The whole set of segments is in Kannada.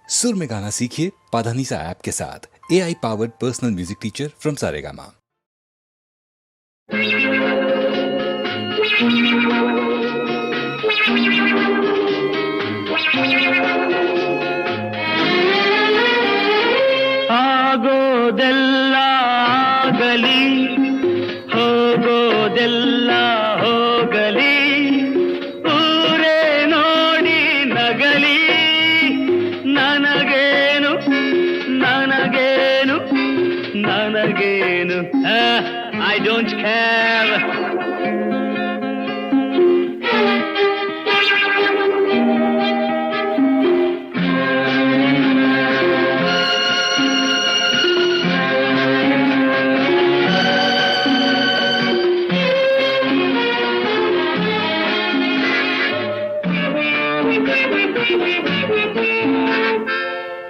सुर में गाना सीखिए पाधानीसा ऐप के साथ। AI powered personal music teacher from Saregama. ಆಗೋದೆಲ್ಲ ಆಗಲಿ, ಹೋಗೋದೆಲ್ಲ ಹೋಗಲಿ, ಊರೇ ನೋಡಿ ನಗಲಿ, ನನಗೇನು ನನಗೇನು ನನಗೇನು, ಐ ಡೋಂಟ್ ಕೇರ್.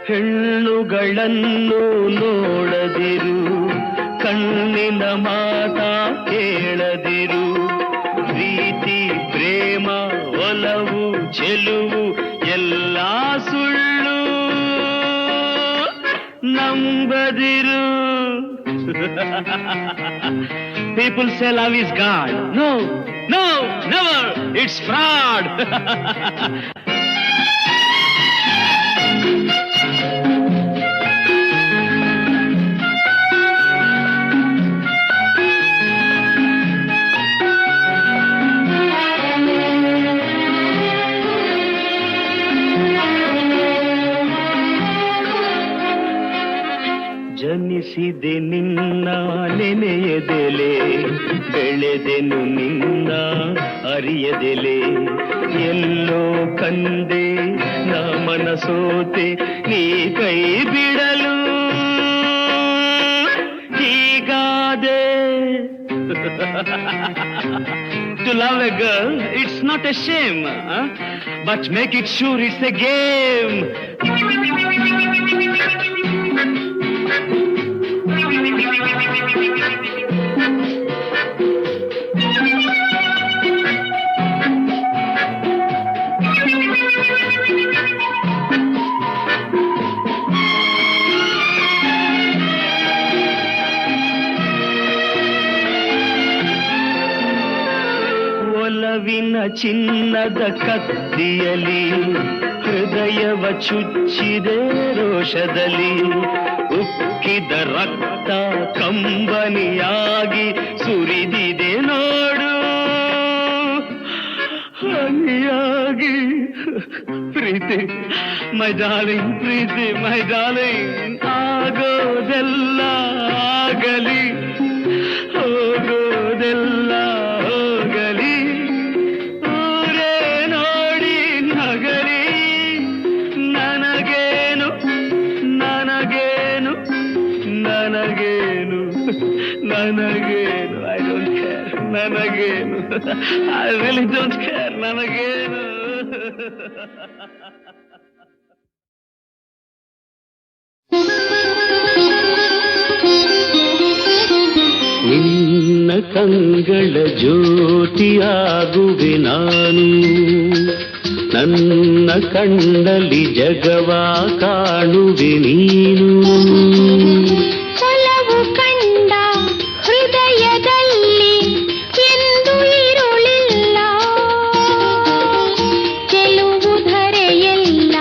ಹೆಣ್ಣುಗಳನ್ನು ನೋಡದಿರು, ಕಣ್ಣಿನ ಮಾತ ಕೇಳದಿರು, ಪ್ರೀತಿ ಪ್ರೇಮ ಒಲವು ಚೆಲುವು ಎಲ್ಲ ಸುಳ್ಳು ನಂಬದಿರು. People say love is God. No, no, never. It's fraud. ಜನಿಸಿದೆ ನಿನ್ನ ನೆನೆಯದೆಲೆ, ಬೆಳೆದೆನು ನಿನ್ನ ಅರಿಯದೆಲೆ, ಎಲ್ಲೋ ಕಂದೆ ನಾ ಮನಸೋತೆ ನೀ ಕೈ ಬಿಡಲು ಹೀಗಾದೆ. To love a girl, it's not a shame, but make it sure it's a game. ಒಲವಿನ ಚಿನ್ನದ ಕತ್ತಿಯಲಿ ಹೃದಯವ ಚುಚ್ಚಿದೆ ರೋಷದಲ್ಲಿ, ಉಕ್ಕಿದ ರಕ್ತ ಕಂಬನಿಯಾಗಿ ಸುರಿದಿದೆ ನೋಡು ಹನಿಯಾಗಿ. ಪ್ರೀತಿ my darling, Preethi my darling, ಆಗೋದೆಲ್ಲ ಆಗಲಿ, ಹೋಗೋದೆಲ್ಲ ಹೋಗಲಿ, ಊರೇ ನೋಡಿ ನಗಲಿ, ನನಗೇನು ನನಗೇನು ನನಗೇನು ನನಗೇನು, ಐ ಡೋಂಟ್ ಕೇರ್, ನನಗೇನು, ಐ ರಿಯಲಿ ಡೋಂಟ್ ಕೇರ್, ನನಗೇನು. ನಿನ್ನ ಕಂಗಳ ಜ್ಯೋತಿಯಾಗುವೆ ನಾನು, ನನ್ನ ಕಣ್ಣಲ್ಲಿ ಜಗವ ಕಾಣುವೆ ನೀನು. ಒಲವು ಕಂಡ ಹೃದಯದಲ್ಲಿ ಎಂದು ಇರುಳಿಲ್ಲ, ಚೆಲುವು ಧರೆಯಲ್ಲ.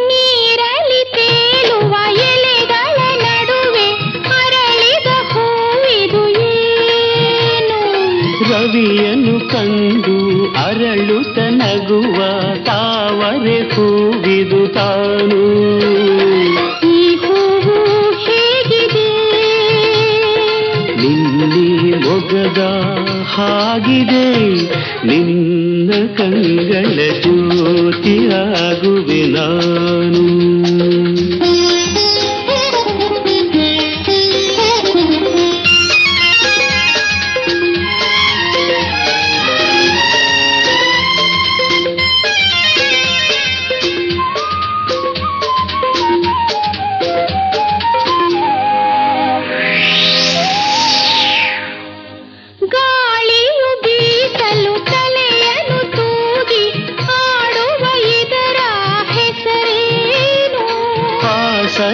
ನೀರಲ್ಲಿ ತೇಲುವ ಎಲೆಗಳ ನಡುವೆ ಅರಳಿದ ಹೂವಿದು ಏನು? ರವಿಯನ್ನು ಕಂಡು ಅರಳುತ್ತ ನಗುವ ತಾವರೆ ಹೂವಿದು ತಾನು. ಈ ಹೂವು ಹೇಗಿದೆ? ನಿನ್ನೆ ಮೊಗದ ಹಾಗಿದೆ, ನಿನ್ನ ಕಂಗಳ ಜ್ಯೋತಿಯಾಗುವೆ ನಾನು.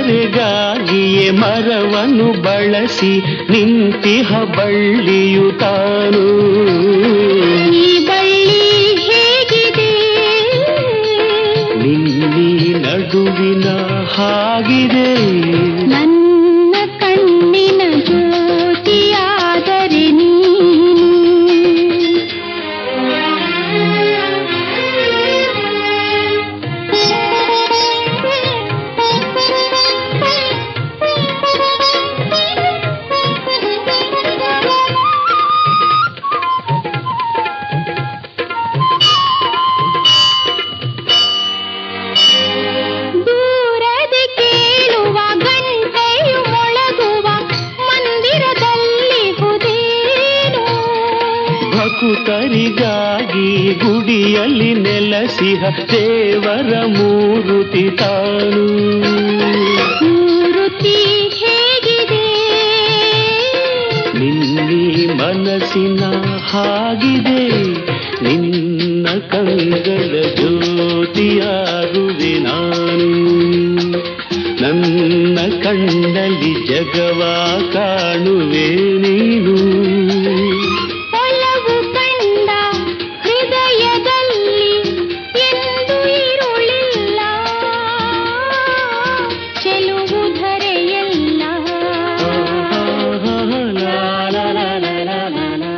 ಧಾರೆಗಾಗಿಯೇ ಮರವನ್ನು ಬಳಸಿ ನಿಂತಿಹ ಬಳ್ಳಿಯು ತಾನು. ಈ ಬಳ್ಳಿ ಹೇಗಿದೆ ನಿನ್ನಿ ನಡುವಿನ ಹಾಗಿದೆ. ನನ್ನ ಕಣ್ಣಿನ ಜ್ಯೋತಿಯಾದರೆ ನೀನು. ದೂರದೆ ಕೇಳುವ ಗಂಟೆಯು ಮೊಳಗುವ ಮಂದಿರದಲ್ಲಿ ಹುದೇನು. ಭಕುತರಿಗಾಗಿ ಗುಡಿಯಲ್ಲಿ ನೆಲೆಸಿಹ ದೇವರ ಮೂರುತಿ ತಾನು. ಮೂರುತಿ ಹೇಗಿದೆ ನಿನ್ನಿ ಮನಸ್ಸಿನ ಹಾಗಿದೆ. ನಿನ್ನ ಕಂಗಳ ಜ್ಯೋತಿಯಾಗುವೆ ನಾನು. ನನ್ನ ಕಣ್ಣಲ್ಲಿ ಜಗವ ಕಾಣುವೆ ನೀನು. ಒಲವು ಕಂಡ ಹೃದಯದಲ್ಲಿ ಎಂದು ಇರುಳಿಲ್ಲ. ಚೆಲುವು ಧರೆಯಲ್ಲ. ಲಾ ಲಾ ಲಾ ಲಾ ಲಾ ಲಾ ಲಾ.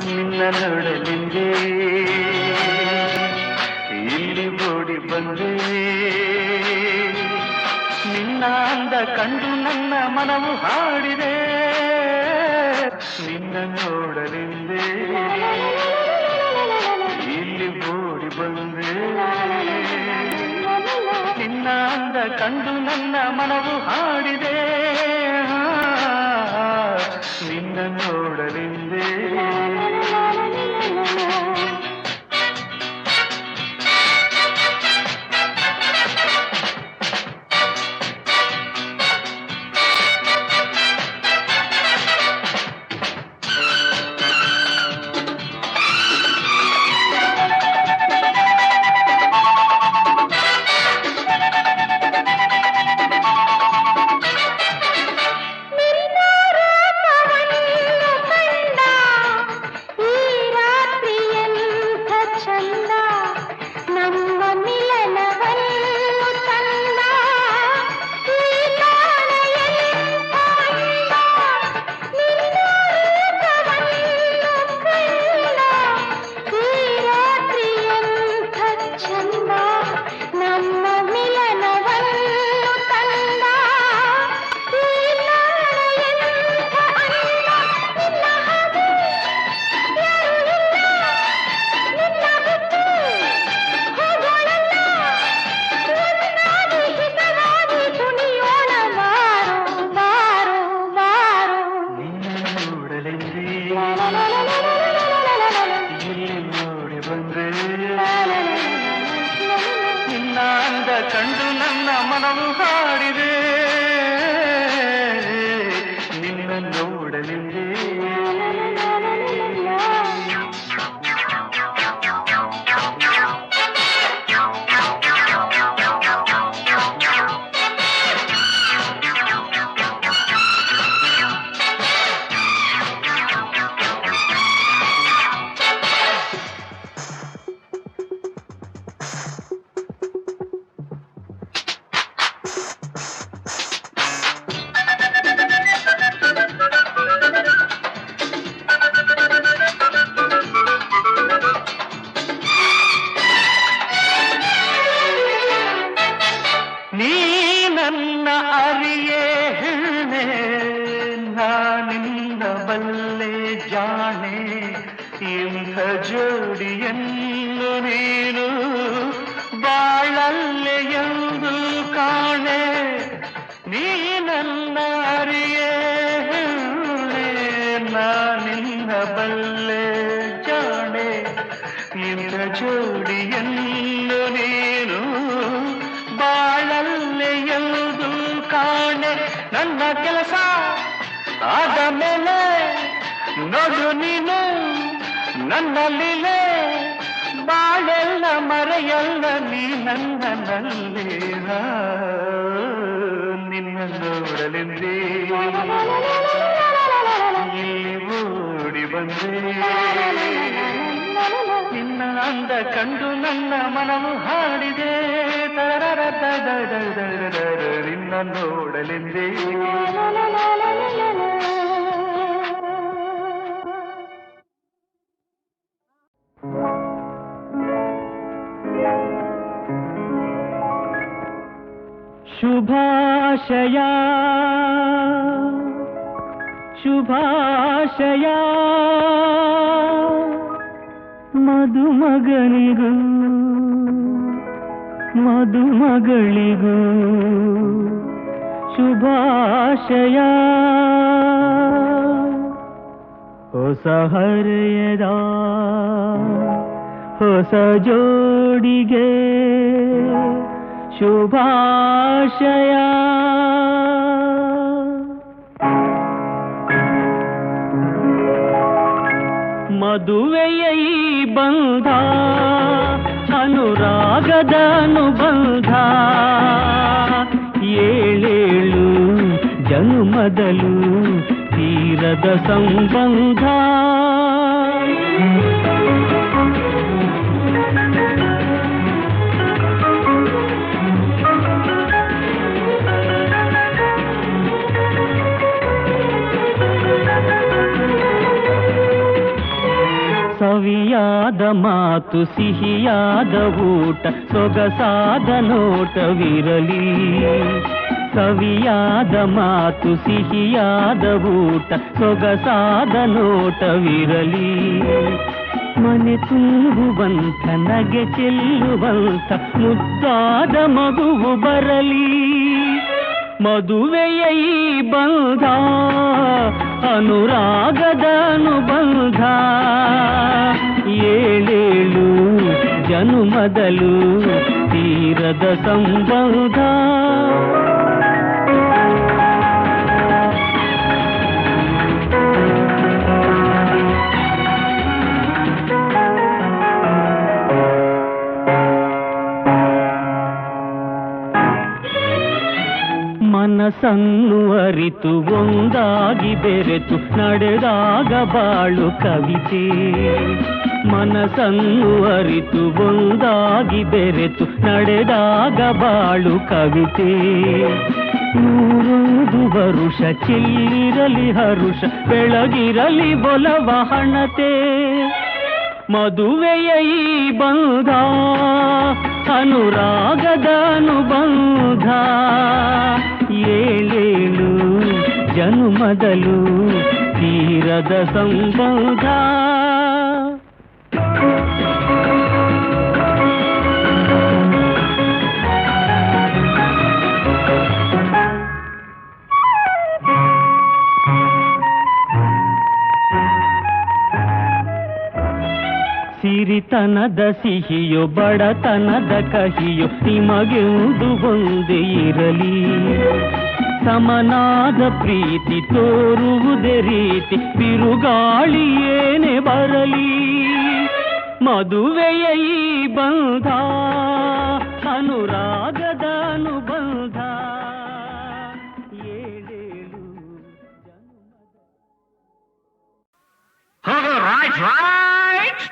ನಿನ್ನ ನೋಡಲೆಂದೇ ಇಲ್ಲಿ ಓಡಿ ಬಂದೆ. ನಿನ್ನ ಅಂದ ಕಂಡು ನನ್ನ ಮನವು ಹಾಡಿದೆ. ನಿನ್ನ ನೋಡಲೆಂದೇ ಇಲ್ಲಿ ಓಡಿ ಬಂದೆ. ನಿನ್ನ ಅಂದ ಕಂಡು ನನ್ನ ಮನವು ಹಾಡಿದೆ. ನಿನ್ನ ನೋಡಲೆಂದೇ ಇಂಥ ಜೋಡಿಯನ್ನು ನೀನು ಬಾಳಲ್ಲೆ ಎಂದು ಕಾಣೆ ನೀ ನನ್ನ ಅರಿಯೇ ನಾನಿನ್ನ ಬಲ್ಲೆ ಜಾಣೆ ಇಂಥ ಜೋಡಿಯನ್ನು ನೀನು ಬಾಳಲ್ಲೆ ಎಂದು ಕಾಣೆ ನನ್ನ ಕೆಲಸ ಆದ ಮೇಲೆ ನೋಡು ನೀನು ನನ್ನ ಲೀಲೆ ಬಾಳೆಲ್ಲ ಮರೆಯಲ್ಲ ನೀ ನನ್ನಲ್ಲೇ ನಿನ್ನ ನೋಡಲೆಂದೇ ಇಲ್ಲಿ ಓಡಿ ಬಂದೆ ನಿನ್ನ ಅಂದ ಕಂಡು ನನ್ನ ಮನವು ಹಾಡಿದೆ ನಿನ್ನ ನೋಡಲೆಂದೇ ಶುಭಾಶಯ ಶುಭಾಶಯ ಮದುಮಗನಿಗೂ ಮದುಮಗಳಿಗೂ ಶುಭಾಶಯ ಹೊಸ ಹರೆಯದ ಹೊಸ ಜೋಡಿಗೆ ಶುಭಾಶಯ ಮದುವೆಯ ಈ ಬಂಧ ಅನುರಾಗದ ಅನುಬಂಧ ಏಳೇಳು ಜನುಮದಲು ತೀರದ ಸಂಬಂಧ ಸವಿಯಾದ ಮಾತು ಸಿಹಿಯಾದ ಊಟ ಸೊಗಸಾದ ನೋಟವಿರಲಿ ಸವಿಯಾದ ಮಾತು ಸಿಹಿಯಾದ ಊಟ ಸೊಗಸಾದ ನೋಟವಿರಲಿ ಮನೆ ತುಂಬುವಂತ ನಗೆ ಚೆಲ್ಲುವಂತ ಮುದ್ದಾದ ಮಗುವು ಬರಲಿ ಮದುವೆಯ ಈ ಬಂಧ ಅನುರಾಗದ ಅನುಬಂಧ ಏಳೇಳು ಜನುಮದಲು ತೀರದ ಸಂಬಂಧ ಮನಸ್ಸನ್ನು ಅರಿತು ಒಂದಾಗಿ ಬೆರೆತು ನಡೆದಾಗ ಬಾಳು ಕವಿತೆ ಮನಸ್ಸನ್ನು ಅರಿತು ಒಂದಾಗಿ ಬೆರೆತು ನಡೆದಾಗ ಬಾಳು ಕವಿತೆ ನೂರೊಂದು ವರುಷ ಚೆಲ್ಲಿರಲಿ ಹರುಷ ಬೆಳಗಿರಲಿ ಒಲವ ಹಣತೆ ಮದುವೆಯ ಈ ಬಂಧ ಅನುರಾಗದ ಅನುಬಂಧ ಏಳೇಳು ಜನುಮದಲು ತೀರದ ಸಂಬಂಧ ಸಿರಿತನದ ಸಿಹಿಯೋ ಬಡತನದ ಕಹಿಯೋ ನಿಮಗೆಂದು ಒಂದೇ ಇರಲಿ ಸಮನಾದ ಪ್ರೀತಿ ತೋರುವುದೇ ರೀತಿ ಬಿರುಗಾಳಿ ಏನೇ ಬರಲಿ ಮದುವೆಯ ಈ ಬಂಧ ಅನುರಾಗದ ಅನುಬಂಧ ಏಳೇಳು ರೈಟ್ ರೈಟ್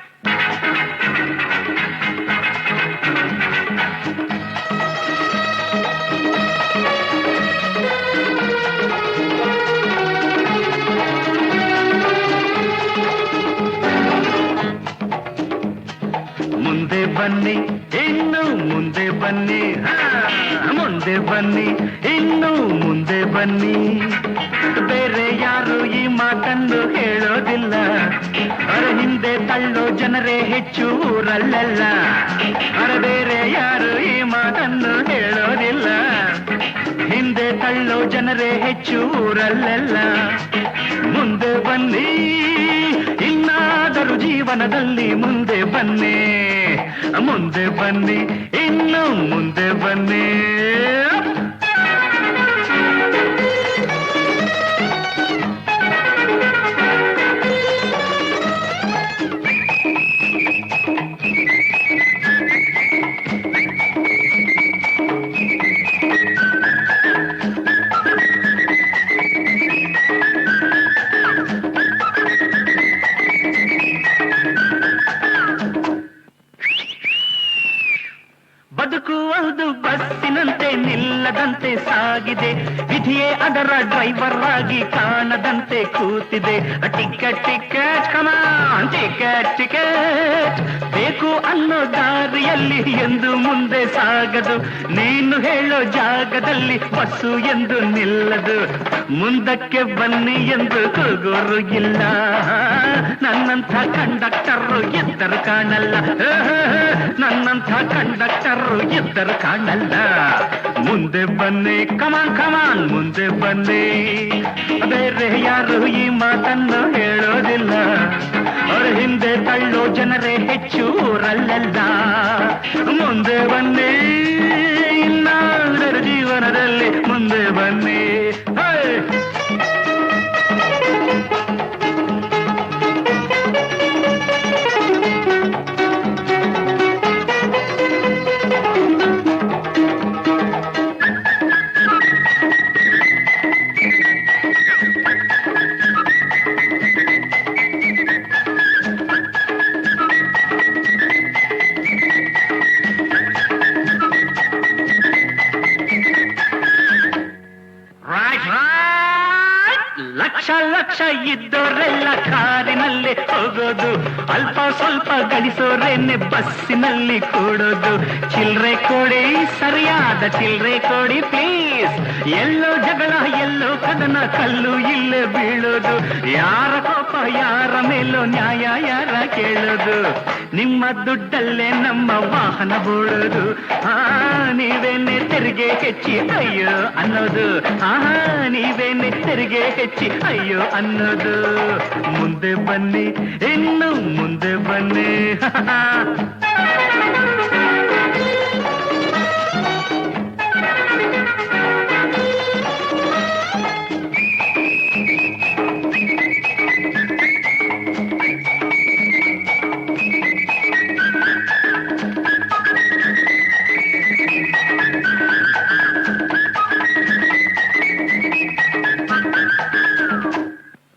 ಮುಂದೆ ಬನ್ನಿ ಇನ್ನು ಮುಂದೆ ಬನ್ನಿ ಮುಂದೆ ಬನ್ನಿ ಇನ್ನು ಮುಂದೆ ಬನ್ನಿ ಬೇರೆ ಯಾರು ಈ ಮಾತನ್ನು ಹೇಳೋದಿಲ್ಲ ಅರೆ ಹಿಂದೆ ತಳ್ಳೋ ಜನರೇ ಹೆಚ್ಚು ಊರಲ್ಲೆಲ್ಲ. ಅರೆ ಬೇರೆ ಯಾರು ಈ ಮಾತನ್ನು ಹೇಳೋದಿಲ್ಲ. ಹಿಂದೆ ತಳ್ಳೋ ಜನರೇ ಹೆಚ್ಚು ಊರಲ್ಲೆಲ್ಲ. ಮುಂದೆ ಬನ್ನಿ, ಇನ್ನಾದರೂ ಜೀವನದಲ್ಲಿ ಮುಂದೆ ಬನ್ನಿ. ಮುಂದೆ ಬನ್ನಿ, ಇನ್ನು ಮುಂದೆ ಬನ್ನಿ. ಬದುಕುವುದು ಬಸ್ಸಿನಂತೆ ನಿಲ್ಲದಂತೆ ಸಾಗಿದೆ. ವಿಧಿಯೇ ಅದರ ಡ್ರೈವರ್ ಆಗಿ ಕಾಣದಂತೆ ಕೂತಿದೆ. ಟಿಕೆಟ್ ಟಿಕೆಟ್ ಕಮಾನ್ ಟಿಕೆಟ್ ಟಿಕೆಟ್ ಬೇಕು ಅನ್ನೋ ದಾರಿಯಲ್ಲಿ ಎಂದು ಮುಂದೆ ಸಾಗದು. ನೀನು ಹೇಳೋ ಜಾಗದಲ್ಲಿ ಬಸ್ಸು ಎಂದು ನಿಲ್ಲದು. ಮುಂದಕ್ಕೆ ಬನ್ನಿ ಎಂದು ಕೂಗೋರು ಇಲ್ಲ. ನನ್ನಂಥ ಕಂಡಕ್ಟರು ಎದ್ದರು ಕಾಣಲ್ಲ. ನನ್ನಂಥ ಕಂಡಕ್ಟರು ಎದ್ದರು ಕಾಣಲ್ಲ. ಮುಂದೆ ಬನ್ನಿ, ಕಮಾನ್ ಕಮಾನ್ ಮುಂದೆ ಬನ್ನಿ. ಬೇರೆ ಯಾರು ಈ ಮಾತನ್ನು ಹೇಳೋದಿಲ್ಲ. ಅವರ ಹಿಂದೆ ತಳ್ಳೋ ಜನರೇ ಹೆಚ್ಚು ಊರಲ್ಲೆಲ್ಲ. ಮುಂದೆ ಬನ್ನಿ, ಇನ್ನಾದರೂ ಜೀವನದಲ್ಲಿ ಮುಂದೆ ಬನ್ನಿ. ಲಕ್ಷ ಲಕ್ಷ ಇದ್ದೋರೆಲ್ಲ ಕಾರಿನಲ್ಲಿ ಹೋಗೋದು. ಅಲ್ಪ ಸ್ವಲ್ಪ ಗಳಿಸೋರೇನೆ ಬಸ್ಸಿನಲ್ಲಿ ಕೂಡೋದು. ಚಿಲ್ರೆ ಕೊಡಿ, ಸರಿಯಾದ ಚಿಲ್ರೆ ಕೊಡಿ ಪ್ಲೀಸ್. ಎಲ್ಲೋ ಜಗಳ, ಎಲ್ಲೋ ಕದನ, ಕಲ್ಲು ಇಲ್ಲೇ ಬೀಳೋದು. ಯಾರ ಕೋಪ ಯಾರ ಮೇಲೋ ನ್ಯಾಯ ಯಾರ ಕೇಳೋದು. ನಿಮ್ಮ ದುಡ್ಡಲ್ಲೇ ನಮ್ಮ ವಾಹನ ಬೋಳೋದು. ನೀವೇನೆ ತೆರಿಗೆ ಹೆಚ್ಚಿ ಅಯ್ಯೋ ಅನ್ನೋದು. ನೀವೇನೆ ತೆರಿಗೆ ಹೆಚ್ಚಿ ಅಯ್ಯೋ ಅನ್ನೋದು. ಮುಂದೆ ಬನ್ನಿ, ಇನ್ನು ಮುಂದೆ ಬನ್ನಿ.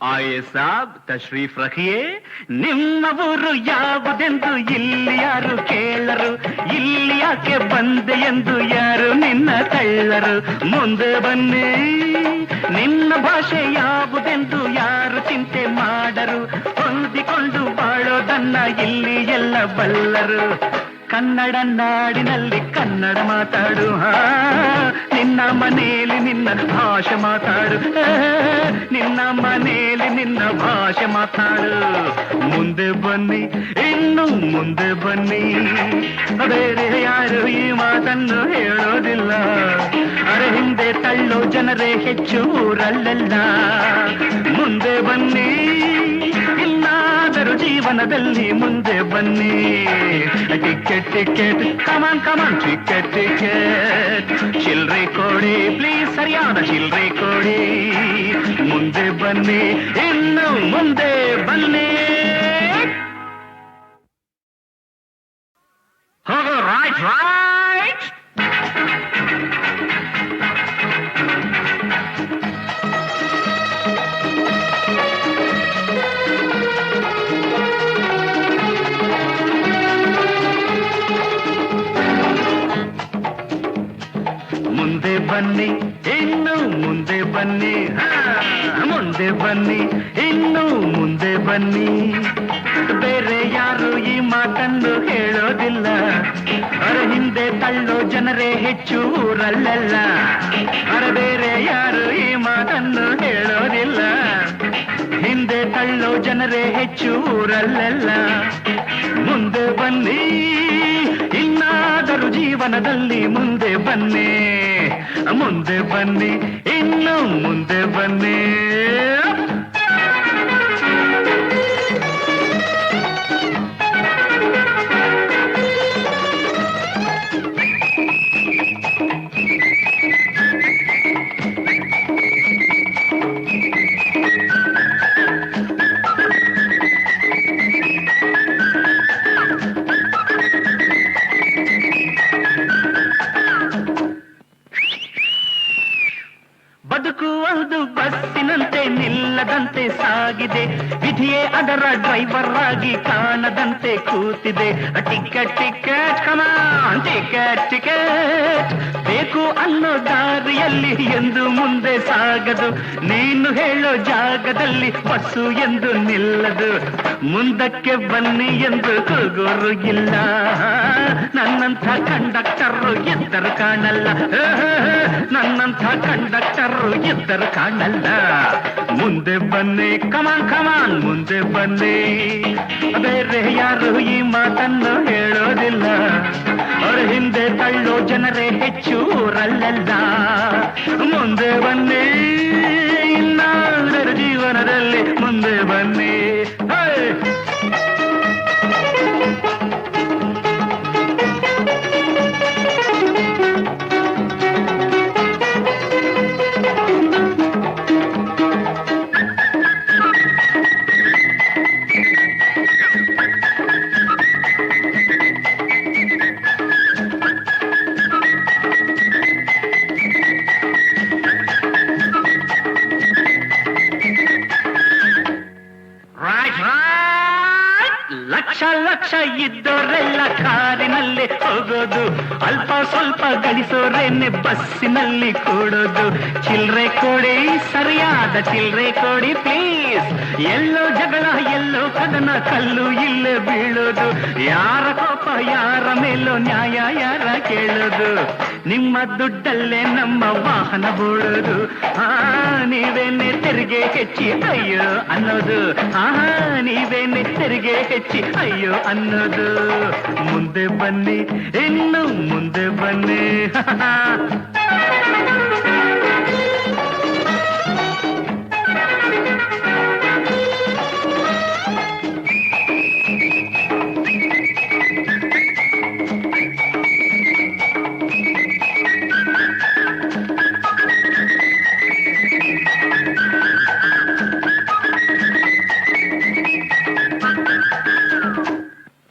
ಆಯೇ ಸಾಬ್ ತಶ್ರೀಫ್ ರಖಿಯೇ. ನಿಮ್ಮ ಊರು ಯಾವುದೆಂದು ಇಲ್ಲಿ ಯಾರು ಕೇಳರು. ಇಲ್ಲಿ ಯಾಕೆ ಬಂದೆ ಎಂದು ಯಾರು ನಿನ್ನ ತಳ್ಳರು. ಮುಂದೆ ಬನ್ನಿ, ನಿನ್ನ ಭಾಷೆ ಯಾವುದೆಂದು ಯಾರು ಚಿಂತೆ ಮಾಡರು. ಹೊಂದಿಕೊಂಡು ಬಾಳೋದನ್ನ ಇಲ್ಲಿ ಎಲ್ಲ ಬಲ್ಲರು. ಕನ್ನಡ ನಾಡಿನಲ್ಲಿ ಕನ್ನಡ ಮಾತಾಡು. ನಿನ್ನ ಮನೆಯಲ್ಲಿ ನಿನ್ನ ಭಾಷೆ ಮಾತಾಡು. ನಿನ್ನ ಮನೆಯಲ್ಲಿ ನಿನ್ನ ಭಾಷೆ ಮಾತಾಡು. ಮುಂದೆ ಬನ್ನಿ, ಇನ್ನು ಮುಂದೆ ಬನ್ನಿ. ಬೇರೆ ಯಾರು ಈ ಮಾತನ್ನು ಹೇಳೋದಿಲ್ಲ. ಅರೆ ಹಿಂದೆ ತಳ್ಳೋ ಜನರೇ ಹೆಚ್ಚು ಊರಲ್ಲೆಲ್ಲ. ಮುಂದೆ ಬನ್ನಿ, ಇನ್ನಾದರೂ ಜೀವನದಲ್ಲಿ ಮುಂದೆ ಬನ್ನಿ. ಟಿಕೆಟ್ ಟಿಕೆಟ್ ಕಮಾನ್ ಕಮಾನ್ ಟಿಕೆಟ್ ಟಿಕೆಟ್. ಚಿಲ್ರೆ ಕೊಡಿ ಪ್ಲೀಸ್, ಸರಿಯಾದ ಚಿಲ್ರೆ ಕೊಡಿ. ಮುಂದೆ ಬನ್ನಿ, ಇನ್ನು ಮುಂದೆ ಬನ್ನಿ. ಹೋಗೋ ರೈಟ್ ರೈಟ್. ಮುಂದೆ ಬನ್ನಿ, ಇನ್ನು ಮುಂದೆ ಬನ್ನಿ. ಮುಂದೆ ಬನ್ನಿ, ಇನ್ನು ಮುಂದೆ ಬನ್ನಿ. ಬೇರೆ ಯಾರು ಈ ಮಾತನ್ನು ಹೇಳೋದಿಲ್ಲ. ಅರೆ ಹಿಂದೆ ತಳ್ಳೋ ಜನರೇ ಹೆಚ್ಚು ಊರಲ್ಲೆಲ್ಲ. ಅರೆ ಬೇರೆ ಯಾರು ಈ ಮಾತನ್ನು ಹೇಳೋದಿಲ್ಲ. ಹಿಂದೆ ತಳ್ಳೋ ತಳ್ಳೋ ಜನರೇ ಹೆಚ್ಚು ಊರಲ್ಲೆಲ್ಲ. ಮುಂದೆ ಬನ್ನಿ, ಇನ್ನಾದರೂ ಜೀವನದಲ್ಲಿ ಮುಂದೆ ಬನ್ನಿ, ಮುಂದೆ ಬನ್ನಿ, ಇನ್ನು ಮುಂದೆ ಬನ್ನಿ. ಬದುಕುವುದು ಬಸ್ಸಿನಂತೆ ನಿಲ್ಲದಂತೆ ಸಾಗಿದೆ, ವಿಧಿಯೇ ಅದರ ಡ್ರೈವರ್ ಆಗಿ ಕಾಣದಂತೆ ಕೂತಿದೆ. ಟಿಕೆಟ್ ಟಿಕೆಟ್ ಕಮಾನ್, ಟಿಕೆಟ್ ಟಿಕೆಟ್ ಬೇಕು ಅನ್ನೋ ದಾರಿಯಲ್ಲಿ ಎಂದು ಮುಂದೆ ಸಾಗದು, ನೀನು ಹೇಳೋ ಜಾಗದಲ್ಲಿ ಬಸ್ಸು ಎಂದು ನಿಲ್ಲದು. ಮುಂದಕ್ಕೆ ಬನ್ನಿ ಎಂದು ಕೂಗೋರು ಇಲ್ಲ, ನನ್ನಂಥ ಕಂಡಕ್ಟರು ಇದ್ದರು ಕಾಣಲ್ಲ, ನನ್ನಂಥ ಕಂಡಕ್ಟರು ಇದ್ದರು ಕಾಣಲ್ಲ. ಮುಂದೆ ಬನ್ನಿ, ಕಮಾನ್ ಕಮಾನ್ ಮುಂದೆ ಬನ್ನಿ. ಬೇರೆ ಯಾರು ಈ ಮಾತನ್ನು ಹೇಳೋದಿಲ್ಲ, ಅವರ ಹಿಂದೆ ತಳ್ಳೋ ಜನರೇ ಹೆಚ್ಚು ಊರಲ್ಲೆಲ್ಲ. ಮುಂದೆ ಬನ್ನಿ, ಇನ್ನಾದರೂ ಜೀವನದಲ್ಲಿ ಮುಂದೆ ಬನ್ನಿ. ಲಕ್ಷ ಲಕ್ಷ ಇದ್ದೋರೆಲ್ಲ ಕಾರಿನಲ್ಲಿ ಹೋಗೋದು, ಅಲ್ಪ ಸ್ವಲ್ಪ ಗಳಿಸೋರೇನೆ ಬಸ್ಸಿನಲ್ಲಿ ಕೂಡೋದು. ಚಿಲ್ರೆ ಕೊಡಿ, ಸರಿಯಾದ ಚಿಲ್ರೆ ಕೊಡಿ ಪ್ಲೀಸ್. ಎಲ್ಲೋ ಜಗಳ, ಎಲ್ಲೋ ಕದನ, ಕಲ್ಲು ಇಲ್ಲೇ ಬೀಳೋದು. ಯಾರ ಕೋಪ ಯಾರ ಮೇಲೋ ನ್ಯಾಯ ಯಾರ ಕೇಳೋದು. ನಿಮ್ಮ ದುಡ್ಡಲ್ಲೇ ನಮ್ಮ ವಾಹನ ಬೋಳೋದು. ನೀವೇನೆ ತೆರಿಗೆ ಹೆಚ್ಚಿ ಅಯ್ಯೋ ಅನ್ನೋದು, ನೀವೇನೆ ತೆರಿಗೆ ಹೆಚ್ಚಿ ಅಯ್ಯೋ ಅನ್ನೋದು. ಮುಂದೆ ಬನ್ನಿ, ಇನ್ನು ಮುಂದೆ ಬನ್ನಿ.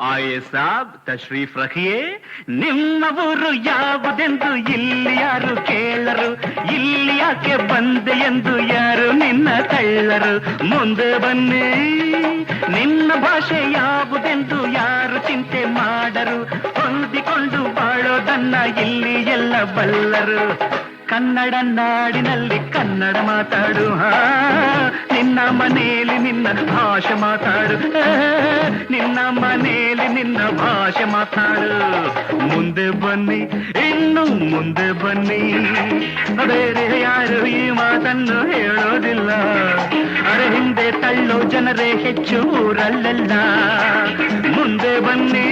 ಆಯೇ ಸಾಬ್ ತಶ್ರೀಫ್ ರಖಿಯೇ, ನಿಮ್ಮ ಊರು ಯಾವುದೆಂದು ಇಲ್ಲಿ ಯಾರು ಕೇಳರು, ಇಲ್ಲಿ ಯಾಕೆ ಬಂದೆ ಎಂದು ಯಾರು ನಿನ್ನ ತಳ್ಳರು. ಮುಂದೆ ಬನ್ನಿ, ನಿನ್ನ ಭಾಷೆ ಯಾವುದೆಂದು ಯಾರು ಚಿಂತೆ ಮಾಡರು, ಹೊಂದಿಕೊಂಡು ಬಾಳೋದನ್ನ ಇಲ್ಲಿ ಎಲ್ಲ ಬಲ್ಲರು. ಕನ್ನಡ ನಾಡಿನಲ್ಲಿ ಕನ್ನಡ ಮಾತಾಡು, ನಿನ್ನ ಮನೆಯಲ್ಲಿ ನಿನ್ನ ಭಾಷೆ ಮಾತಾಡು, ನಿನ್ನ ಮನೆಯಲ್ಲಿ ನಿನ್ನ ಭಾಷೆ ಮಾತಾಡು. ಮುಂದೆ ಬನ್ನಿ, ಇನ್ನು ಮುಂದೆ ಬನ್ನಿ. ಬೇರೆ ಯಾರು ಈ ಮಾತನ್ನು ಹೇಳೋದಿಲ್ಲ, ಅರೆ ಹಿಂದೆ ತಳ್ಳೋ ಜನರೇ ಹೆಚ್ಚು ಊರಲ್ಲೆಲ್ಲ. ಮುಂದೆ ಬನ್ನಿ,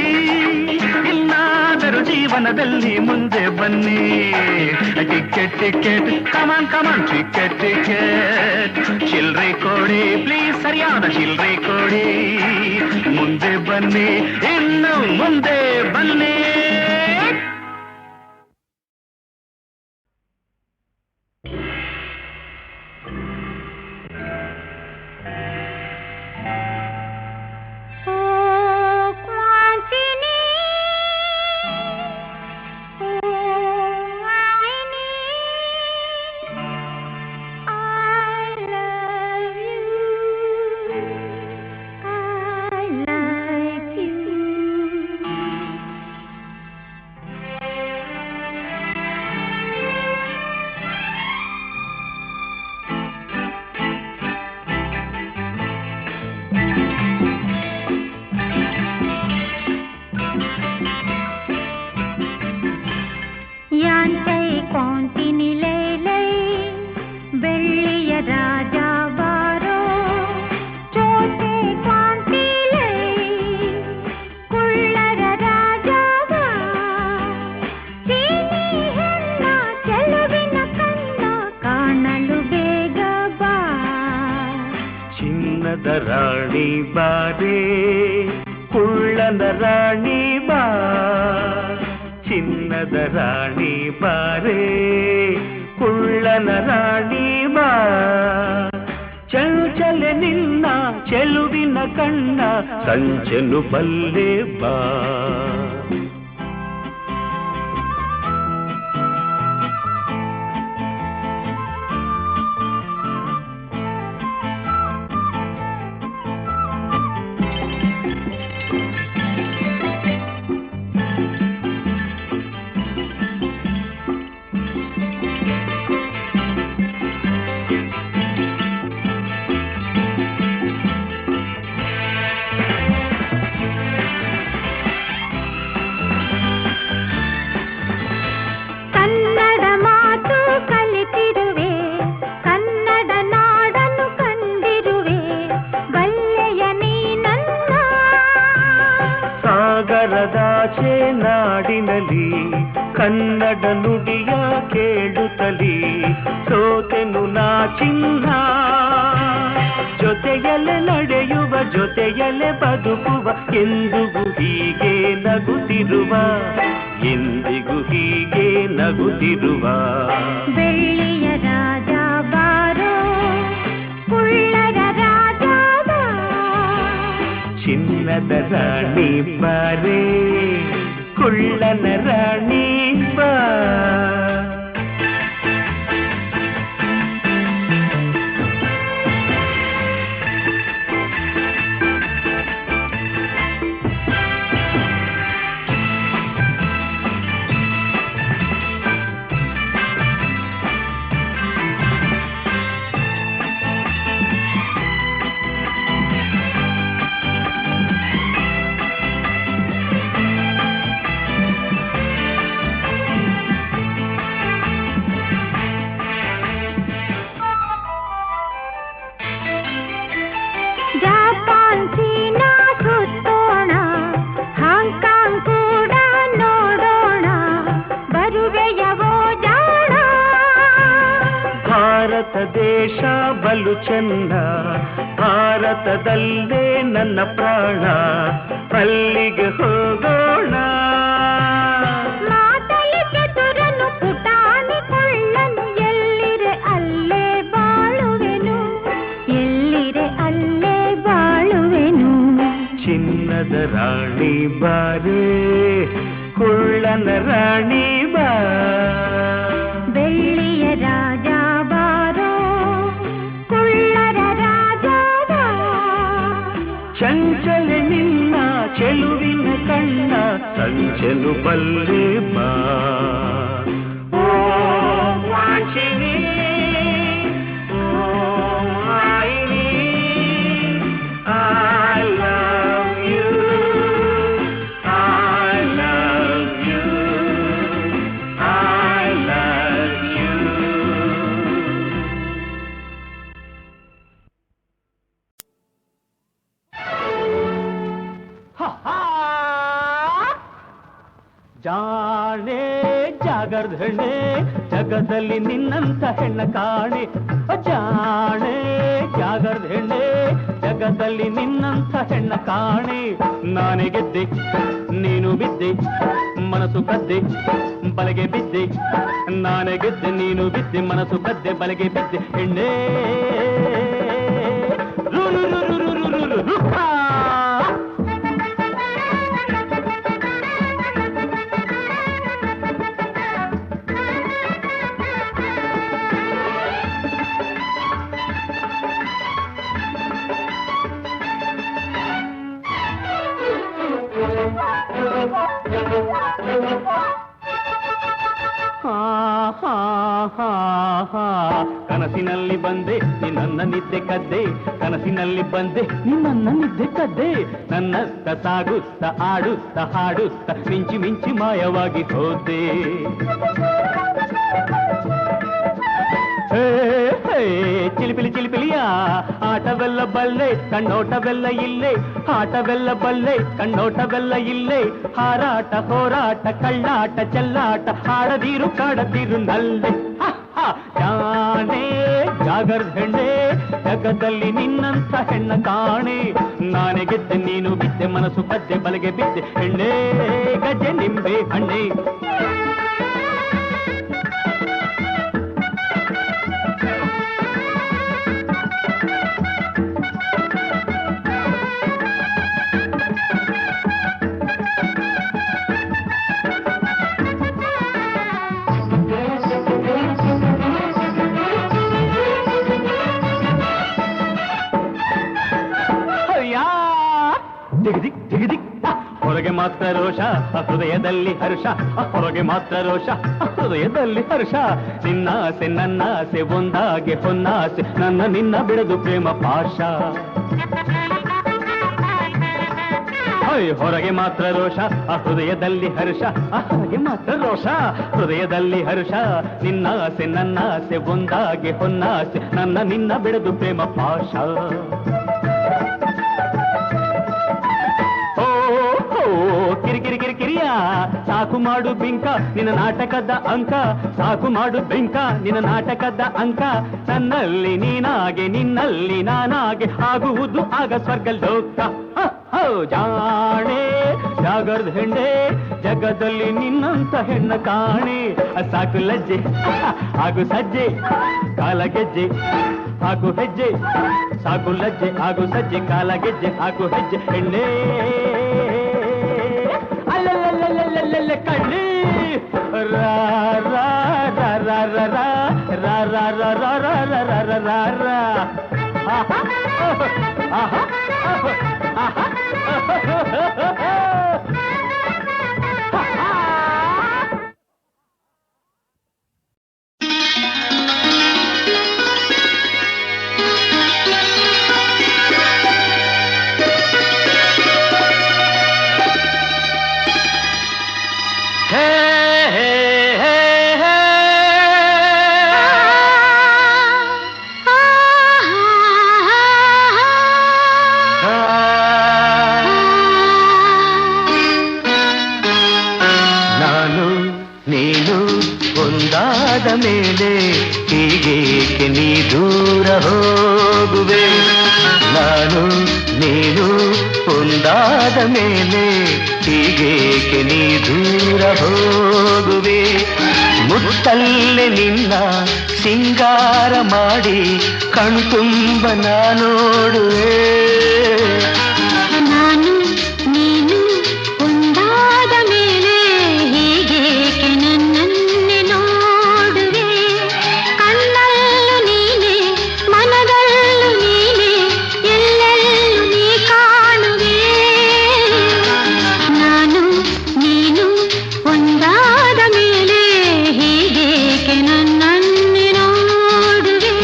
ಇನ್ನಾದರೂ ಜೀವನದಲ್ಲಿ ಮುಂದೆ ಬನ್ನಿ. ಟಿಕೆಟ್ ಟಿಕೆಟ್ ಕಮಾನ್ ಕಮಾನ್ ಟಿಕೆಟ್ ಟಿಕೆಟ್, ಚಿಲ್ರೆ ಕೊಡಿ ಪ್ಲೀಸ್, ಸರಿಯಾದ ಚಿಲ್ರೆ ಕೊಡಿ. ಮುಂದೆ ಬನ್ನಿ, ಇನ್ನು ಮುಂದೆ ಬನ್ನಿ. ಚಿನ್ನದ ರಾಣಿ ಬಾರೇ ಕುಳ್ಳನ ರಾಣಿ ಬಾ ಚಿನ್ನದ ರಾಣಿ ಬಾರೇ ಕುಳ್ಳನ ರಾಣಿ ಬಾ ಚಂಚಲೆ ನಿನ್ನ ಚೆಲುವಿನ ಕಣ್ಣ ಸಂಚನು ಬಲ್ಲೆ ಬಾ ಸಾಗರದಾಚೆ ನಾಡಿನಲ್ಲಿ ಕನ್ನಡ ನುಡಿಯ ಕೇಳುತ್ತಲಿ ಸೋತೆನು ನಾ ಚಿನ್ನ ಜೊತೆಯಲ್ಲೇ ನಡೆಯುವ ಜೊತೆಯಲ್ಲೇ ಬದುಕುವ ಎಂದಿಗೂ ಹೀಗೆ ನಗುತ್ತಿರುವ ಎಂದಿಗೂ ಹೀಗೆ ನಗುತ್ತಿರುವ ಬೆಳ್ಳಿಯ ರಾಜ ಬಾರೋ ಕುಳ್ಳರ ರಾಜ ಬಾ ಚಿನ್ನದ ರಾಣಿ ಬಾರೇ ಕುಳ್ಳನ ರಾಣಿ ಬಾ ಜಪಾನ್ ಚೀನಾ ಸುತ್ತೋಣ ಹಾಂಗ್ಕಾಂಗ್ ಕೂಡ ನೋಡೋಣ ಬರುವೆಯವೋ ಜಾಣ ಭಾರತ ದೇಶ ಬಲು ಚಂದ ಭಾರತದಲ್ಲೇ ನನ್ನ ಪ್ರಾಣ ಅಲ್ಲಿಗೆ ಹೋಗೋಣ ಮಾತಲಿ ಚತುರನು ಪುಟಾಣಿ ಕೊಳ್ಳನು ಎಲ್ಲಿರೆ ಅಲ್ಲೇ ಬಾಳುವೆನು ಎಲ್ಲಿರೆ ಅಲ್ಲೇ ಬಾಳುವೆನು ಚಿನ್ನದ ರಾಣಿ ಬಾರೇ ಕುಳ್ಳನ ರಾಣಿ ಬಾ ಬೆಳ್ಳಿಯ ರಾಜ ಬಾರೋ ಕುಳ್ಳರ ರಾಜ ಬಾ ಚಂಚಲೆ ನಿನ್ನ ಚೆಲುವಿನ ಕಣ್ಣ ಸಂಚಲು ಬಲ್ಲೆ ಬಾ ಓ ವಾಂಚಿನಿ ಓ ವಾಯಿನಿ I love you I love you I love you ಜಾಣೆ ಜಾಗರ್ಧಣೆ ಜಗದಲ್ಲಿ ನಿನ್ನಂತ ಹೆಣ್ಣ ಕಾಣೆ ಜಾಣೆ ಜಾಗರ್ಧಣೆ ಜಗದಲ್ಲಿ ನಿನ್ನಂತ ಹೆಣ್ಣ ಕಾಣೆ ನಾನೇ ಗೆದ್ದೆ ನೀನು ಬಿದ್ದೆ ಮನಸ್ಸು ಕದ್ದೆ ಬಲಗೆ ಬಿದ್ದೆ ನಾನೇ ಗೆದ್ದೆ ನೀನು ಬಿದ್ದೆ ಮನಸ್ಸು ಕದ್ದೆ ಬಲಗೆ ಬಿದ್ದೆ ಹೆಣ್ಣೆ ರು ರು ರು ರು ರು ರು ರು ರು ರು. ಕನಸಿನಲ್ಲಿ ಬಂದೆ ನಿನ್ನ ನಿದ್ದೆ ಕದ್ದೆ ಕನಸಿನಲ್ಲಿ ಬಂದೆ ನಿನ್ನ ನಿದ್ದೆ ಕದ್ದೆ ನನ್ನತ್ತ ಸಾಗುತ್ತ ಆಡುತ್ತ ಹಾಡುತ್ತ ಮಿಂಚಿ ಮಿಂಚಿ ಮಾಯವಾಗಿ ಹೋದೆ ಚಿಲಿಪಿಲಿ ಚಿಲಿಪಿಲಿಯ ಆಟವೆಲ್ಲ ಬಲ್ಲೆ ಕಣ್ಣೋಟವೆಲ್ಲ ಇಲ್ಲೇ ಆಟವೆಲ್ಲ ಬಲ್ಲೆ ಕಣ್ಣೋಟವೆಲ್ಲ ಇಲ್ಲೇ ಹಾರಾಟ ಹೋರಾಟ ಕಳ್ಳಾಟ ಚೆಲ್ಲಾಟ ಆಡದಿರು ಕಾಡದಿರು ನಲ್ಲೆ ಜಾಣೆ ಜಾಗರದ ಹೆಣ್ಣೆ ಜಗದಲ್ಲಿ ನಿನ್ನಂತ ಹೆಣ್ಣ ಕಾಣೆ ನಾನೇ ಗೆದ್ದೆ ನೀನು ಬಿದ್ದೆ ಮನಸ್ಸು ಪದ್ದೆ ಬಲಗೆ ಬಿದ್ದೆ ಹೆಣ್ಣೆ ಗಜ್ಜೆ ನಿಂಬೆ ಹಣ್ಣೆ ಹೊರಗೆ ಮಾತ್ರ ರೋಷ ಹೃದಯದಲ್ಲಿ ಹರ್ಷ ಹೊರಗೆ ಮಾತ್ರ ರೋಷ ಹೃದಯದಲ್ಲಿ ಹರ್ಷ ನಿನ್ನಾಸೆ ನನ್ನಾಸೆ ಒಂದಾಗೆ ಹೊನ್ನಾಸೆ ನನ್ನ ನಿನ್ನ ಬಿಡದು ಪ್ರೇಮ ಪಾಶ ಹೊರಗೆ ಮಾತ್ರ ರೋಷ ಹೃದಯದಲ್ಲಿ ಹರ್ಷ ಹೊರಗೆ ಮಾತ್ರ ರೋಷ ಹೃದಯದಲ್ಲಿ ಹರ್ಷ ನಿನ್ನಾಸೆ ನನ್ನಾಸೆ ಒಂದಾಗೆ ಹೊನ್ನಾಸೆ ನನ್ನ ನಿನ್ನ ಬಿಡದು ಪ್ರೇಮ ಪಾಶ ಕಿರಿಕಿರಿ ಕಿರಿಕಿರಿಯ ಸಾಕು ಮಾಡು ಬಿಂಕ ನಿನ್ನ ನಾಟಕದ ಅಂಕ ಸಾಕು ಮಾಡು ಬಿಂಕ ನಿನ್ನ ನಾಟಕದ ಅಂಕ ನನ್ನಲ್ಲಿ ನೀನಾಗೆ ನಿನ್ನಲ್ಲಿ ನಾನಾಗೆ ಆಗುವುದು ಆಗ ಸ್ವರ್ಗ ಲೋಕ ಜಾಣೆ ಜಾಗರದ ಹೆಣ್ಣೆ ಜಗದಲ್ಲಿ ನಿನ್ನಂತ ಹೆಣ್ಣ ಕಾಣೆ ಸಾಕು ಲಜ್ಜೆ ಹಾಗೂ ಸಜ್ಜೆ ಕಾಲ ಗೆಜ್ಜೆ ಹಾಗೂ ಹೆಜ್ಜೆ ಸಾಕು ಲಜ್ಜೆ ಹಾಗೂ ಸಜ್ಜೆ ಕಾಲ ಗೆಜ್ಜೆ ಹಾಗೂ ಹೆಜ್ಜೆ ಹೆಣ್ಣೆ ಕಳ್ಳಿ ರಾ ರಾ ರಾ ರಾ ರಾ ರಾ ರಾ ರಾ ರಾ ರಾ ರಾ ರಾ ರಾ ರಾ ಆಹಾ ಆಹಾ ಆಹಾ ಮೇಲೆ ಹೀಗೇಕೆ ನೀ ದೂರ ಹೋಗುವೆ ನಾನು ನೀನು ಒಂದಾದ ಮೇಲೆ ಹೀಗೇಕೆ ನೀ ದೂರ ಹೋಗುವೆ ಮುತ್ತಲ್ಲೇ ನಿನ್ನ ಸಿಂಗಾರ ಮಾಡಿ ಕಣ್ತುಂಬ ನೋಡುವೆ ನಾನು ನೀನು ಒಂದಾದ ಮೇಲೆ ಹೀಗೇಕೆ ನನ್ನನ್ನೇ ನೋಡುವೆ ಕಣ್ಣಲ್ಲೂ ನೀನೆ ಮನದಲ್ಲೂ ನೀನೆ ಎಲ್ಲೆಲ್ಲೂ ನೀ ಕಾಣುವೆ ನಾನು ನೀನು ಒಂದಾದ ಮೇಲೆ ಹೀಗೇಕೆ ನನ್ನನ್ನೇ ನೋಡುವೆ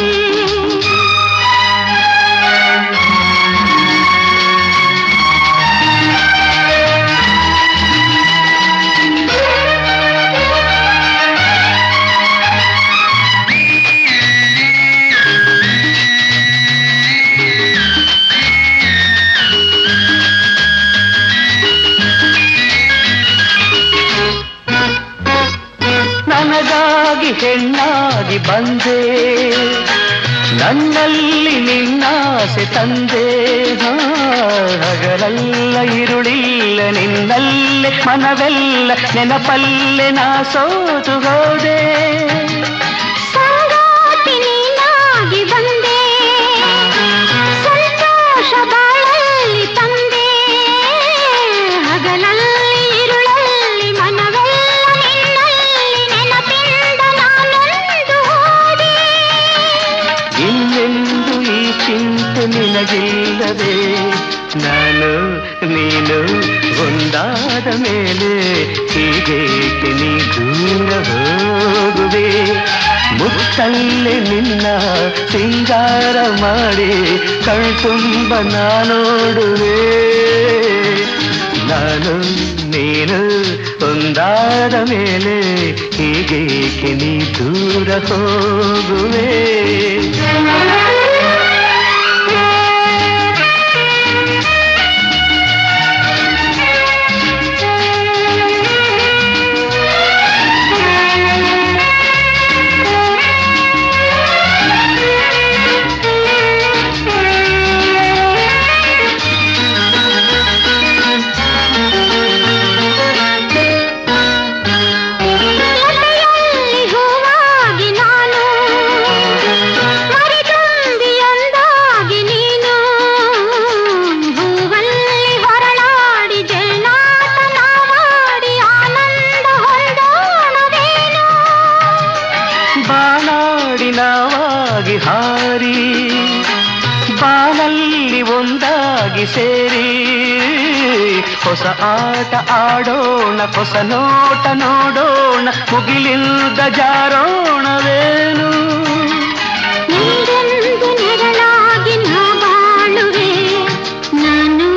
ನನಗಾಗಿ ಹೆಣ್ಣಾಗಿ ಬಂದೆ ನನ್ನಲ್ಲಿ ನಿನ್ನಾಸೆ ತಂದೆ ಹಗಲೆಲ್ಲ ಇರುಳಿಲ್ಲ ನಿನ್ನಲ್ಲೇ ಮನವೆಲ್ಲ ನೆನಪಲ್ಲೇ ನಾ ಸೋತು ಹೋದೆ ಸಂಗಾತಿ ನೀನಾಗಿ ಬಂದೆ ಸಂತೋಷ ಬಾಳಲ್ಲಿ ತಂದೆ ಹಗಲಲ್ಲಿ ಇರುಳಲ್ಲಿ ಮನವೆಲ್ಲ ನಿನ್ನಲ್ಲಿ ನೆನಪಿಂದ ನಾನೊಂದು ಹೋದೆ ಇನ್ನೆಂದು ಈ ಚಿಂತೆ ನಿನಗಿಲ್ಲದೆ ನಾನು ನೀನು ಒಂದಾದ ಮೇಲೆ ಹೀಗೇಕೆ ನೀ ದೂರ ಹೋಗುವೆ ಮುತ್ತಲ್ಲೇ ನಿನ್ನ ಸಿಂಗಾರ ಮಾಡಿ ಕಣ್ತುಂಬ ನೋಡುವೆ ನಾನು ನೀನು ಒಂದಾದ ಮೇಲೆ ಹೀಗೇಕೆ ನೀ ದೂರ ಹೋಗುವೆ ಒಂದಾಗಿ ಸೇರಿ ಹೊಸ ಆಟ ಆಡೋಣ, ಹೊಸ ನೋಟ ನೋಡೋಣ, ಮುಗಿಲಿಲ್ದ ಜಾರೋಣವೇನು. ನೀರೆಂದು ನೆರಳಾಗಿ ನಾ ಬಾಳುವೆ, ನಾನು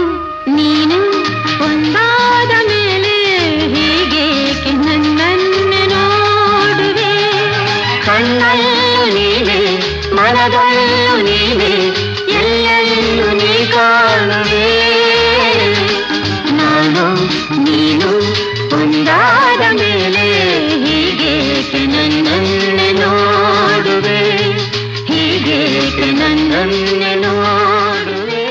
ನೀನು ಒಂದಾದ ಮೇಲೆ ಹೀಗೇಕೆ ನನ್ನನ್ನು ನೋಡುವೆ. ಕಣ್ಣಲ್ಲೂ ನೀನೆ, ಮನದಲ್ಲೂ ನೀನೆ, ಎಲ್ಲೆಲ್ಲೂ ನೀ ಕಾಣುವೆ. ನಾನು ನೀನು ಒಂದಾದ ಮೇಲೆ ಹೀಗೇಕೆ ನನ್ನನ್ನು ನೋಡುವೆ, ಹೀಗೇಕೆ ನನ್ನನ್ನು ನೋಡುವೆ.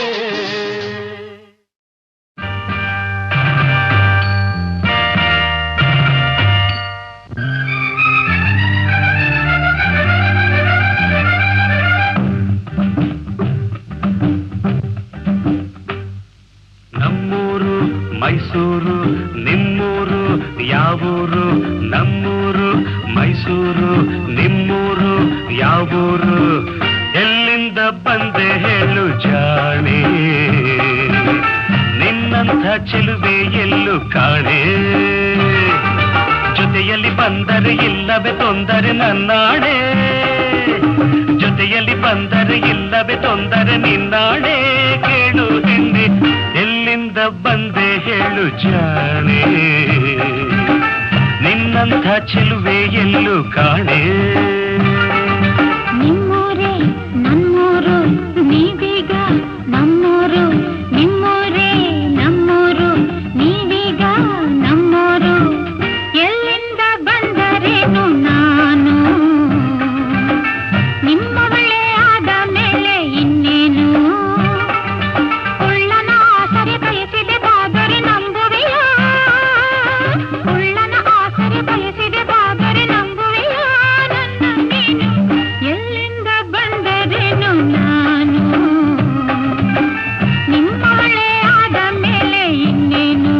ನಮ್ಮೂರು ಮೈಸೂರು ನಿಮ್ಮೂರು ಯಾವೂರು, ನಮ್ಮೂರು ಮೈಸೂರು ನಿಮ್ಮೂರು ಯಾವೂರು, ಎಲ್ಲಿಂದ ಬಂದೆ ಹೇಳು ಜಾಣೆ, ನಿನ್ನಂಥ ಚೆಲುವೆ ಎಲ್ಲೂ ಕಾಣೆ. ಜೊತೆಯಲ್ಲಿ ಬಂದರೆ ಇಲ್ಲವೇ ತೊಂದರೆ ನನ್ನಾಣೆ, ಜೊತೆಯಲ್ಲಿ ಬಂದರೆ ಇಲ್ಲವೇ ತೊಂದರೆ ನಿನ್ನಾಣೆ. ಕೇಳು ಹಿಂದೆ ಎಲ್ಲಿಂದ ಬಂದೆ ಹೇಳು ಜಾಣೆ, ನಿನ್ನಂಥ ಚೆಲುವೆ ಎಲ್ಲೂ ಕಾಣೆ. ನಿಮ್ಮೂರೇ ನಮ್ಮೂರು, ನೀವೀಗ ನಮ್ಮೂರು, ನಿಮ್ಮೂರೇ ನಮ್ಮೂರು, ನೀವೀಗ ನಮ್ಮೂರು, ಎಲ್ಲಿಂದ ಬಂದರೇನು ನಾನು, ನಿಮ್ಮವಳೇ ಆದ ಮೇಲೆ ಇನ್ನೇನು. ಉಳ್ಳನ ಆಸರೆ ಬಯಸಿದೆ ಬಾದರೆ ನಂಬುವೆಯಾ, ಉಳ್ಳನ ಆಸರೆ ಬಯಸಿದೆ ಬಾದರೆ ನಂಬುವೆಯಾ. ನನ್ನ ನೀನು ಎಲ್ಲಿಂದ ಬಂದರೇನು ನಾನು, ನಿಮ್ಮವಳೇ ಆದ ಮೇಲೆ ಇನ್ನೇನು.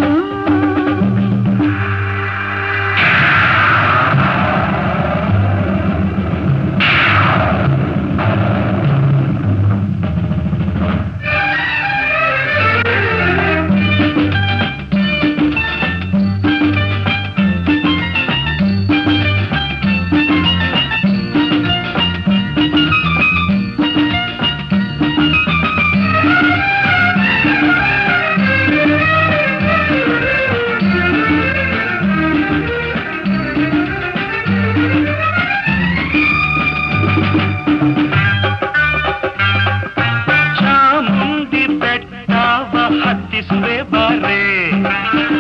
ಚಾಮುಂಡಿ ಬೆಟ್ಟವ ಹತ್ತಿಸುವೆ ಬಾರೆ,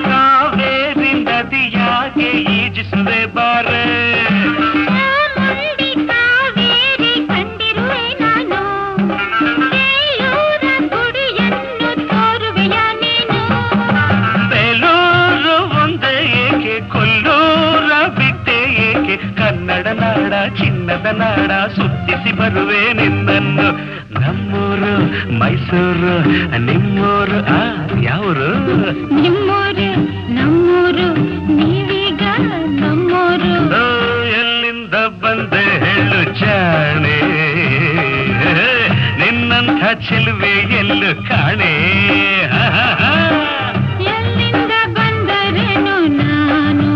ಕಾವೇರಿ ನದಿಯಾಗೆ ಈಜಿಸುವೆ ಬಾರೆ. ಚಾಮುಂಡಿ ಕಾವೇರಿ ಕಂಡಿರುವೆ ನಾನು, ಬೇಲೂರ ಗುಡಿಯನ್ನು ತೋರುವೆಯ ನೀನು. ಬೇಲೂರು ಒಂದೇ ಏಕೆ, ಕೊಲ್ಲೂರ ಬಿಟ್ಟೆ ಏಕೆ, ಕನ್ನಡ ನಾಡ ಚಿನ್ನದ ನಾಡ ಸುತ್ತಿಸಿ ಬರುವೆ ನಿನ್ನನ್ನು. ನಮ್ಮೂರು ಮೈಸೂರು ನಿಮ್ಮೂರು ಯಾವರು, ನಿಮ್ಮೂರು ನಮ್ಮೂರು, ನೀವೀಗ ನಮ್ಮೂರು. ಎಲ್ಲಿಂದ ಬಂದೆ ಹೇಳು ಜಾಣೆ, ನಿನ್ನಂಥ ಚೆಲುವೆ ಎಲ್ಲೂ ಕಾಣೆ. ಎಲ್ಲಿಂದ ಬಂದರೇನು ನಾನು,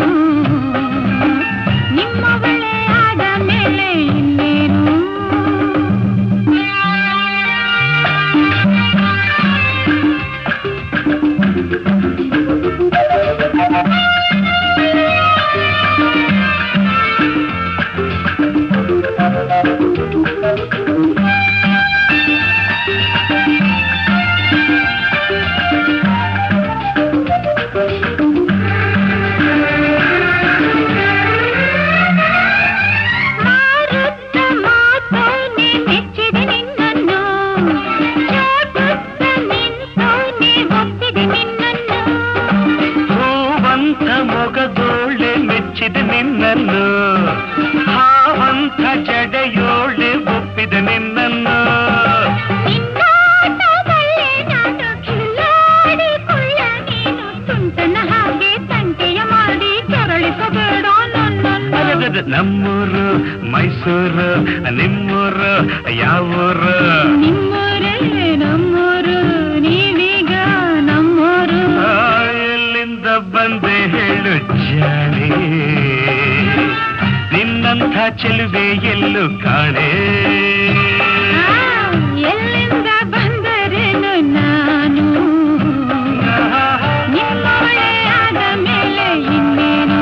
ನಿಮ್ಮವಳೇ ಆದ ಮೇಲೆ ಇನ್ನೇನು. ಚೆಲುವೆ ಎಲ್ಲೂ ಕಾಣೆ ಎಲ್ಲಿಂದ ಬಂದರೇನು ನಾನು ನಿಮ್ಮವಳೇ ಆದ ಮೇಲೆ ಇನ್ನೇನು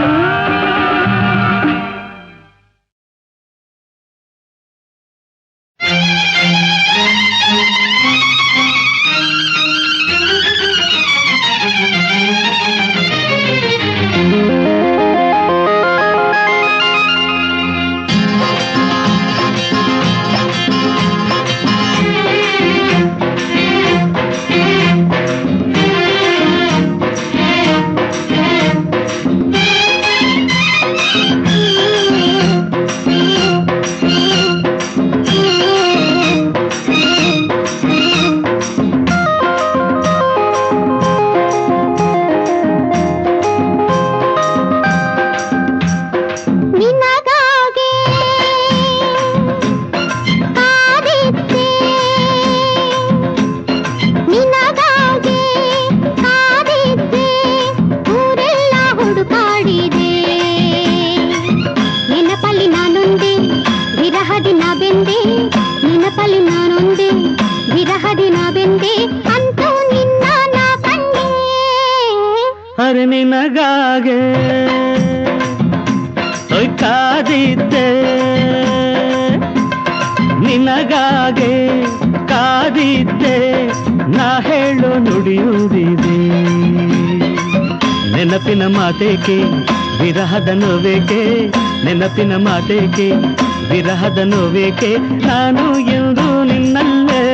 ನಿನಗಾಗೆ ಕಾದಿದ್ದೆ ನಿನಗಾಗೆ ಕಾದಿದ್ದೆ ನಾ ಹೇಳೋ ನುಡಿಯುವುದಿದೆ ನೆನಪಿನ ಮಾತೇಕೆ ವಿರಹದ ನೋವೇಕೆ ನೆನಪಿನ ಮಾತೇಕೆ ವಿರಹದ ನೋವೇಕೆ ನಾನು ಎಂದು ನಿನ್ನಲ್ಲೇ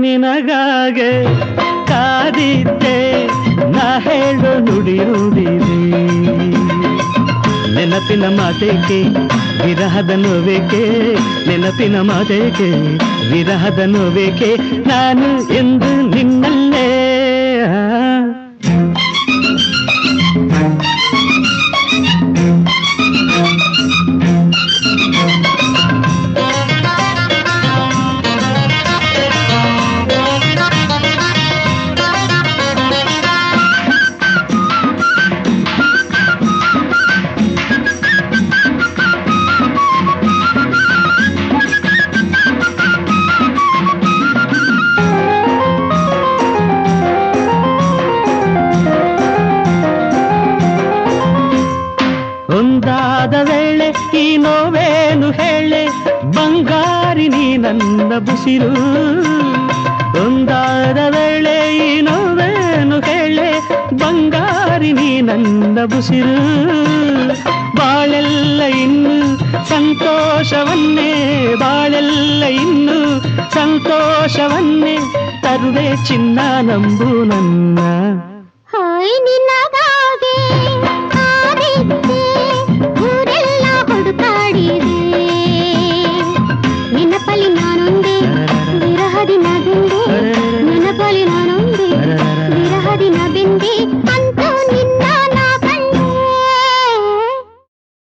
ನಿನಗಾಗೆ ಕಾದಿದ್ದೆ ನಾ ಹೇಳೋ ನುಡಿಯುವುದಿದೆ ನೆನಪಿನ ಮಾತೇಕೆ ವಿರಹದ ನೋವೇಕೆ ನೆನಪಿನ ಮಾತೇಕೆ ವಿರಹದ ನೋವೇಕೆ ನಾನು ಎಂದು ನಿನ್ನಲ್ಲೇ ಒಂದಾದ ವೇಳೆ ಈ ನೋವೇನು ಹೇಳೆ ಬಂಗಾರಿ ನೀ ನನ್ನ ಬುಸಿರು ಒಂದಾದ ವೇಳೆ ಈ ನೋವೇನು ಹೇಳೆ ಬಂಗಾರಿ ನೀ ನನ್ನ ಬುಸಿರು ಬಾಳೆಲ್ಲ ಇನ್ನು ಸಂತೋಷವನ್ನೇ ಬಾಳೆಲ್ಲ ಇನ್ನು ಸಂತೋಷವನ್ನೇ ತರುವೆ ಚಿನ್ನ ನಂಬು ನನ್ನ ಹಾಯ್ ನಿನಗಾಗೆ